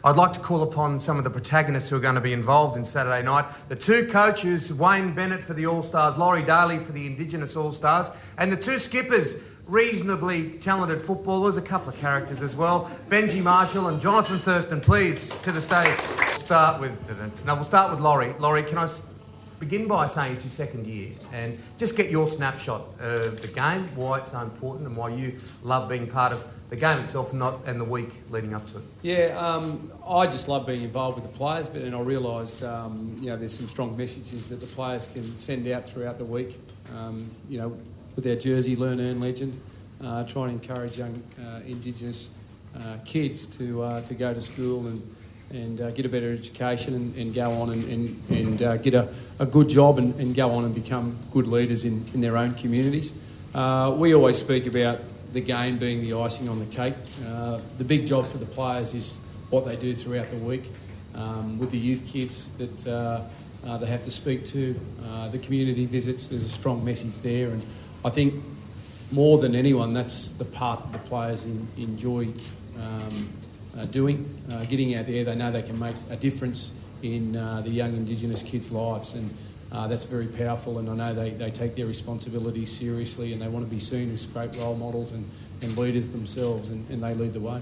I'd like to call upon some of the protagonists who are going to be involved in Saturday night. The two coaches, Wayne Bennett for the All-Stars, Laurie Daley for the Indigenous All-Stars, and the two skippers, reasonably talented footballers, a couple of characters as well, Benji Marshall and Jonathan Thurston. Please, to the stage. We'll start with Laurie. Laurie, can I begin by saying it's your second year and just get your snapshot of the game, why it's so important and why you love being part of the game itself and the week leading up to it. Yeah, I just love being involved with the players, but then I realise, there's some strong messages that the players can send out throughout the week. With our jersey, Learn, Earn, Legend, try and encourage young Indigenous kids to go to school and get a better education and go on and get a good job and go on and become good leaders in their own communities. We always speak about the game being the icing on the cake. The big job for the players is what they do throughout the week with the youth kids that they have to speak to, the community visits. There's a strong message there, and I think more than anyone, that's the part that the players enjoy doing. Getting out there, they know they can make a difference in the young Indigenous kids' lives, and that's very powerful, and I know they take their responsibilities seriously and they want to be seen as great role models and leaders themselves, and they lead the way.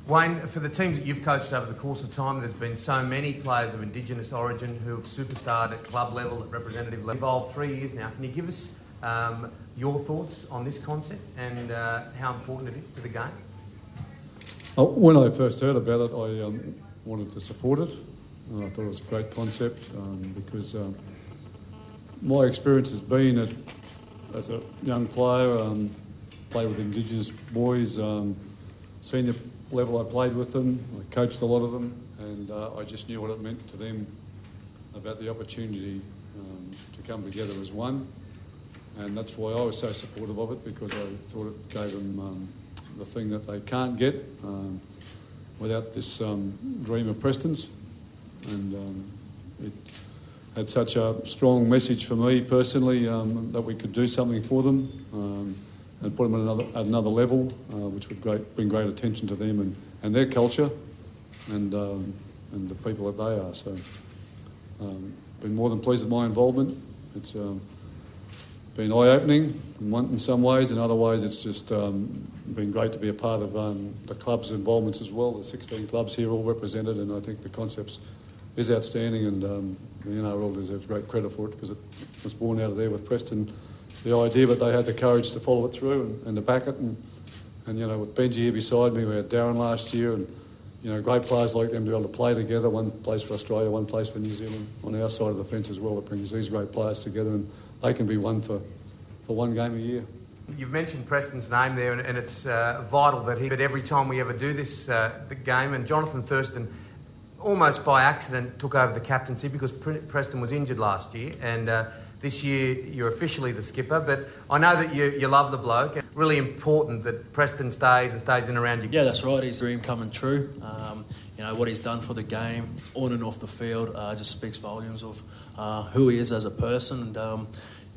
Wayne, for the teams that you've coached over the course of time, there's been so many players of Indigenous origin who have superstarred at club level, at representative level. Involved 3 years now. Can you give us your thoughts on this concept and how important it is to the game? When I first heard about it, I wanted to support it. I thought it was a great concept because my experience has been as a young player, played with Indigenous boys, senior level I played with them, I coached a lot of them, and I just knew what it meant to them about the opportunity to come together as one. And that's why I was so supportive of it, because I thought it gave them the thing that they can't get without this dream of Preston's. And it had such a strong message for me personally that we could do something for them and put them at another level, which would bring great attention to them and their culture and the people that they are. So been more than pleased with my involvement. It's been eye-opening in some ways, in other ways it's just been great to be a part of the club's involvements as well. There's 16 clubs here all represented, and I think the concept is outstanding, and the NRL deserves great credit for it because it was born out of there with Preston, the idea, but they had the courage to follow it through and to back it. And with Benji here beside me, we had Darren last year, and great players like them to be able to play together. One plays for Australia, one plays for New Zealand. On our side of the fence as well, it brings these great players together, and they can be one for one game a year. You've mentioned Preston's name there, and it's vital that every time we ever do this the game, and Jonathan Thurston almost by accident took over the captaincy because Preston was injured last year, and this year you're officially the skipper, but I know that you love the bloke. It's really important that Preston stays in around you. Yeah, that's right. His dream coming true. What he's done for the game, on and off the field, just speaks volumes of who he is as a person.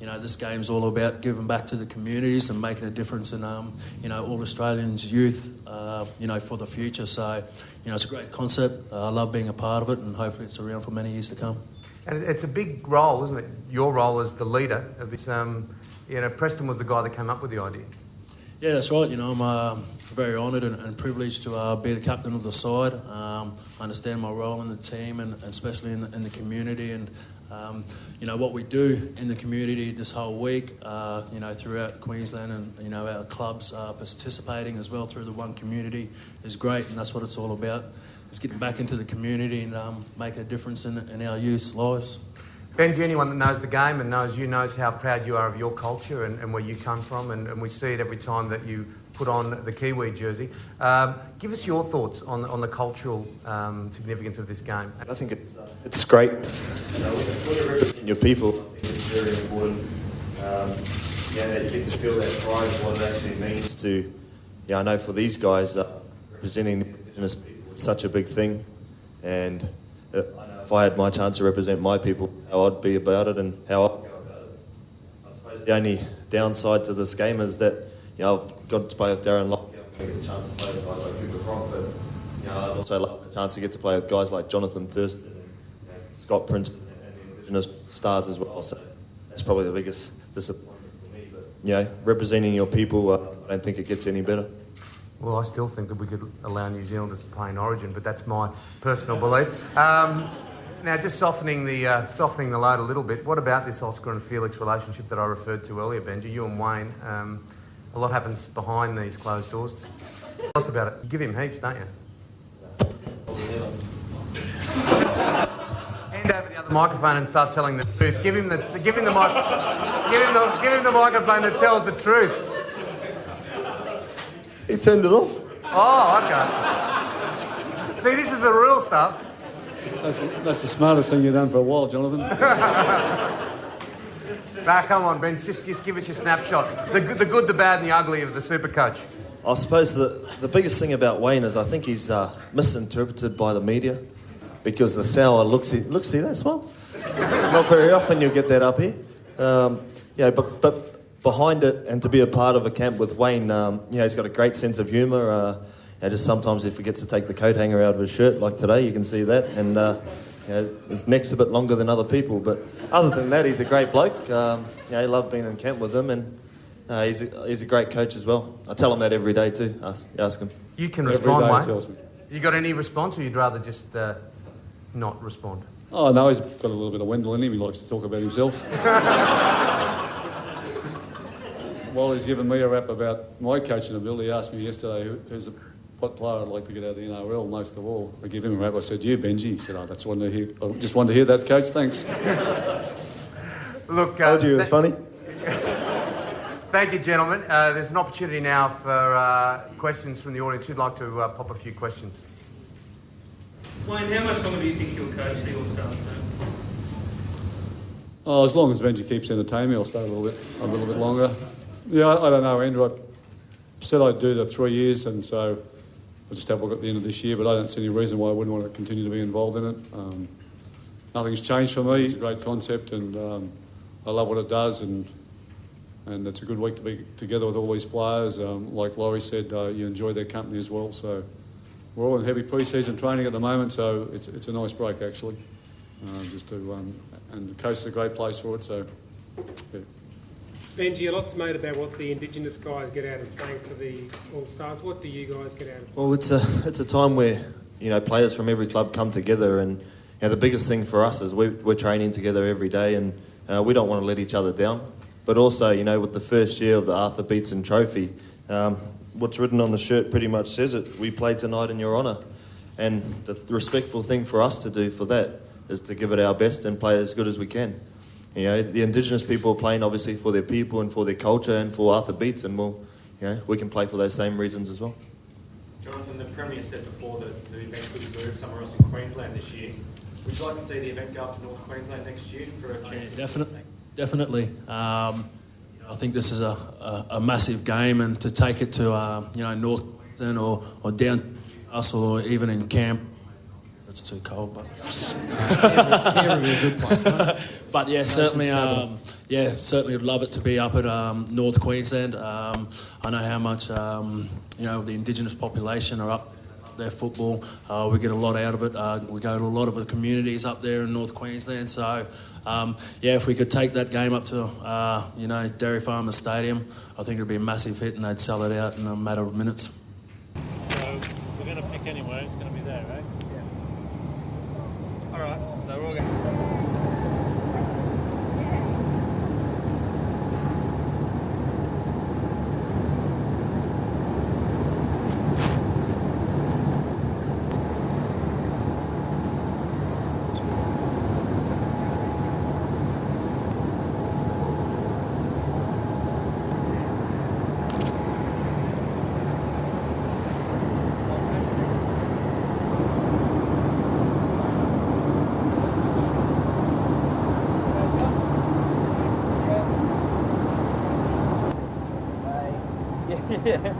And this game's all about giving back to the communities and making a difference in all Australians' youth, for the future. So, it's a great concept. I love being a part of it, and hopefully it's around for many years to come. And it's a big role, isn't it? Your role as the leader of this. Preston was the guy that came up with the idea. Yeah, that's right. I'm very honoured and privileged to be the captain of the side. I understand my role in the team and especially in the community, and what we do in the community this whole week, throughout Queensland, and our clubs participating as well through the one community is great, and that's what it's all about. It's getting back into the community and making a difference in our youth's lives. Benji, anyone that knows the game and knows how proud you are of your culture and where you come from, and we see it every time that you put on the Kiwi jersey. Give us your thoughts on the cultural significance of this game. I think it's great. When you're representing your people, I think it's very important that you get to feel that pride of what it actually means to, I know for these guys, representing the Indigenous people, it's such a big thing, and if I had my chance to represent my people, how I'd be about it and how I'd go about it. I suppose the only downside to this game is that, I've got to play with Darren Lockyer, I get a chance to play with guys like Cooper Cronk, but I also love the chance to get to play with guys like Jonathan Thurston and Scott Prince and the Indigenous stars as well. So that's probably the biggest disappointment for me. But representing your people, I don't think it gets any better. Well, I still think that we could allow New Zealanders to play in Origin, but that's my personal belief. Now, just softening the load a little bit. What about this Oscar and Felix relationship that I referred to earlier, Benji? You and Wayne. A lot happens behind these closed doors. Tell us about it. You give him heaps, don't you? Hand over the other microphone and start telling the truth. Give him the microphone that tells the truth. He turned it off. Oh, okay. See, this is the real stuff. That's the smartest thing you've done for a while, Jonathan. Come on, Ben. Just give us your snapshot. The good, the bad, and the ugly of the super coach. I suppose the biggest thing about Wayne is I think he's misinterpreted by the media because the sour see that smell? Not very often you'll get that up here. But behind it and to be a part of a camp with Wayne, he's got a great sense of humour. Just sometimes he forgets to take the coat hanger out of his shirt, like today, you can see that. And his neck's a bit longer than other people. But other than that, he's a great bloke. I love being in camp with him, and he's a great coach as well. I tell him that every day too. Ask him. You can every respond, day Wayne. he tells me. You got any response, or you'd rather just not respond? Oh, no, he's got a little bit of Wendell in him. He likes to talk about himself. While he's giving me a rap about my coaching ability, he asked me yesterday what player I'd like to get out of the NRL most of all. I give him a rap. I said, you, Benji. He said, that's one to hear. I just wanted to hear that, Coach. Thanks. Look, told you it was funny. Thank you, gentlemen. There's an opportunity now for questions from the audience. Who'd like to pop a few questions? Wayne, how much longer do you think you'll coach the All-Stars? Oh, as long as Benji keeps entertaining me, I'll stay a little bit longer. Yeah, I don't know, Andrew. I said I'd do the 3 years, and so I'll just have a look at the end of this year, but I don't see any reason why I wouldn't want to continue to be involved in it. Nothing's changed for me. It's a great concept, and I love what it does, and it's a good week to be together with all these players. Like Laurie said, you enjoy their company as well, so we're all in heavy pre-season training at the moment, so it's a nice break, actually, and the coast is a great place for it, so, yeah. Benji, a lot's made about what the Indigenous guys get out of playing for the All-Stars. What do you guys get out of it? Well, it's a time where players from every club come together, and the biggest thing for us is we're training together every day, and we don't want to let each other down. But also, with the first year of the Arthur Beetson Trophy, what's written on the shirt pretty much says it. We play tonight in your honour, and the respectful thing for us to do for that is to give it our best and play as good as we can. The Indigenous people are playing obviously for their people and for their culture and for Arthur Beetson. Well, we can play for those same reasons as well. Jonathan, the Premier said before that the event could be moved somewhere else in Queensland this year. Would you like to see the event go up to North Queensland next year for a chance? Yeah, definitely. I think this is a massive game, and to take it to North Queensland or down us or even in camp. It's too cold, but Here would be a good place, mate. But yeah, certainly would love it to be up at North Queensland. I know how much the Indigenous population are up their football. We get a lot out of it. We go to a lot of the communities up there in North Queensland. So if we could take that game up to Dairy Farmers Stadium, I think it'd be a massive hit, and they'd sell it out in a matter of minutes. So we're going to pick anyway. It's going to be there, right? All right, so we're all going. Yeah.